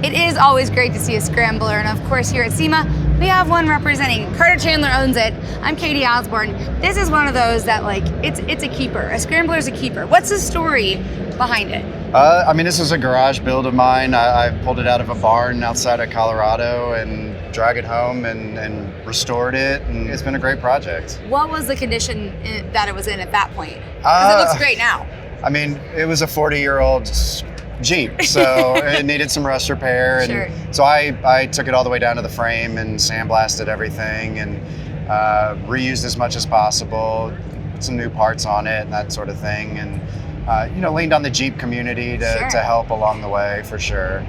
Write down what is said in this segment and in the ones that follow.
It is always great to see a Scrambler, and of course here at SEMA, we have one representing. Carter Chandler owns it. I'm Katie Osborne. This is one of those that it's a keeper. A Scrambler is a keeper. What's the story behind it? I mean, this is a garage build of mine. I pulled it out of a barn outside of Colorado and dragged it home and restored it, and it's been a great project. What was the condition that it was in at that point? Because it looks great now. I mean, it was a 40-year-old Jeep, so it needed some rust repair, and Sure. so I took it all the way down to the frame and sandblasted everything and reused as much as possible, put some new parts on it and that sort of thing, and leaned on the Jeep community to help along the way for sure.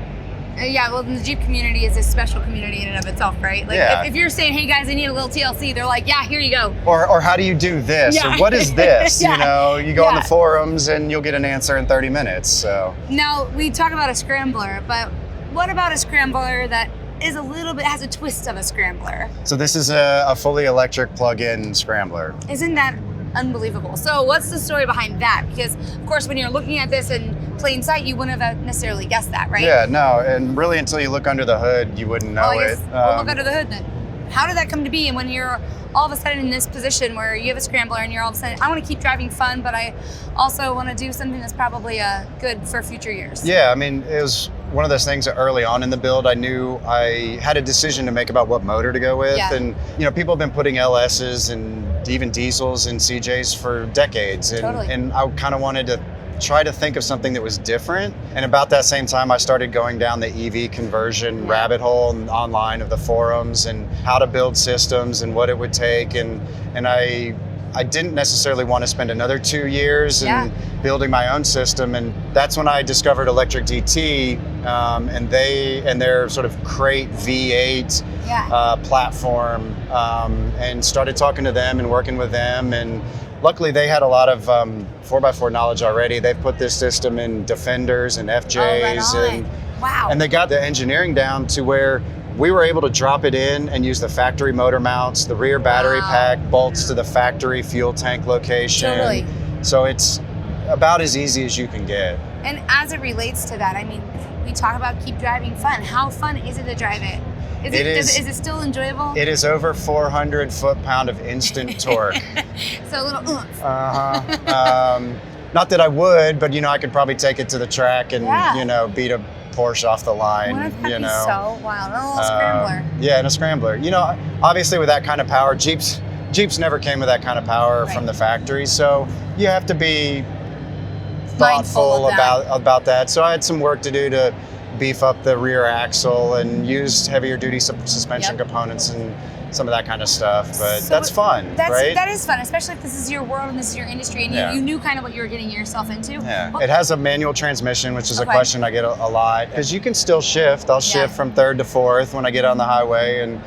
Yeah, well, the Jeep community is a special community in and of itself, right? Like, if you're saying, hey guys, I need a little TLC, they're like, yeah, here you go. Or how do you do this? Yeah. Or what is this? Yeah. You go on the forums and you'll get an answer in 30 minutes. So now we talk about a Scrambler, but what about a Scrambler that is has a twist of a Scrambler? So this is a fully electric plug-in Scrambler. Isn't that unbelievable? So what's the story behind that? Because of course, when you're looking at this in plain sight, you wouldn't have necessarily guessed that, right? Yeah, no, and really until you look under the hood, you wouldn't know it. We'll look under the hood then. How did that come to be? And when you're all of a sudden in this position where you have a Scrambler and you're all of a sudden, I want to keep driving fun, but I also want to do something that's probably good for future years. Yeah, I mean, it was one of those things that early on in the build, I knew I had a decision to make about what motor to go with. Yeah. And, people have been putting LSs and even diesels in CJs for decades. And, Totally. and I kind of wanted to try to think of something that was different. And about that same time, I started going down the EV conversion rabbit hole online of the forums and how to build systems and what it would take. And I didn't necessarily want to spend another 2 years in building my own system. And that's when I discovered Electric DT and their sort of crate V8 platform, and started talking to them and working with them. And luckily they had a lot of 4x4 knowledge already. They've put this system in Defenders and FJs. And they got the engineering down to where we were able to drop it in and use the factory motor mounts, the rear battery pack bolts to the factory fuel tank location. Totally. So it's about as easy as you can get. And as it relates to that, I mean, we talk about keep driving fun. How fun is it to drive it? Is it still enjoyable? It is over 400 foot-pound of instant torque. So a little oomph. Not that I would, but I could probably take it to the track and beat a Porsche off the line. Wouldn't that be so wild? A little Scrambler. Yeah, and a Scrambler. Obviously with that kind of power, Jeeps never came with that kind of power from the factory, so you have to be thoughtful about that. So I had some work to do to beef up the rear axle and use heavier duty suspension components and some of that kind of stuff, but so that's fun, right? That is fun, especially if this is your world and this is your industry and you knew kind of what you were getting yourself into. Yeah, it has a manual transmission, which is a question I get a lot, because you can still shift. I'll shift from third to fourth when I get on the highway,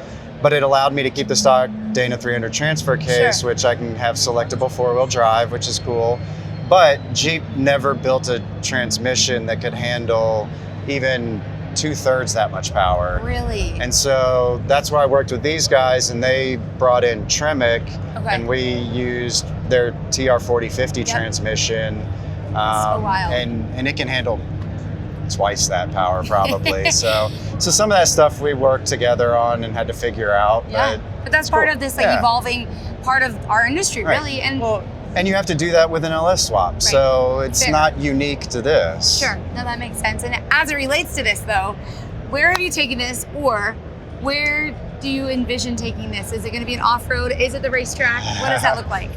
but it allowed me to keep the stock Dana 300 transfer case, which I can have selectable four-wheel drive, which is cool. But Jeep never built a transmission that could handle even 2/3 that much power. Really? And so that's why I worked with these guys, and they brought in Tremec, and we used their TR4050 transmission. So wild. And it can handle twice that power probably. so some of that stuff we worked together on and had to figure out. But that's part of this evolving part of our industry, really. And you have to do that with an LS swap, so it's not unique to this. Sure, no, that makes sense. And as it relates to this though, where have you taken this, or where do you envision taking this? Is it going to be an off-road? Is it the racetrack? What does that look like?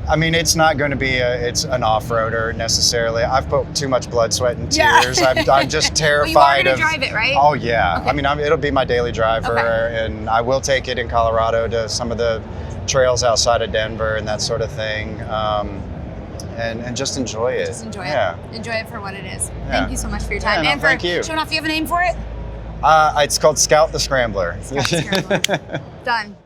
I mean, it's not going to be it's an off-roader necessarily. I've put too much blood, sweat, and tears. I'm just terrified well, you are going to drive it, right? Oh yeah, I mean, it'll be my daily driver, and I will take it in Colorado to some of the trails outside of Denver and that sort of thing, and just enjoy it. Just enjoy it. Enjoy it for what it is. Thank you so much for your time. And for showing off, you have a name for it? It's called Scout the Scrambler. Scout the Scrambler. Done.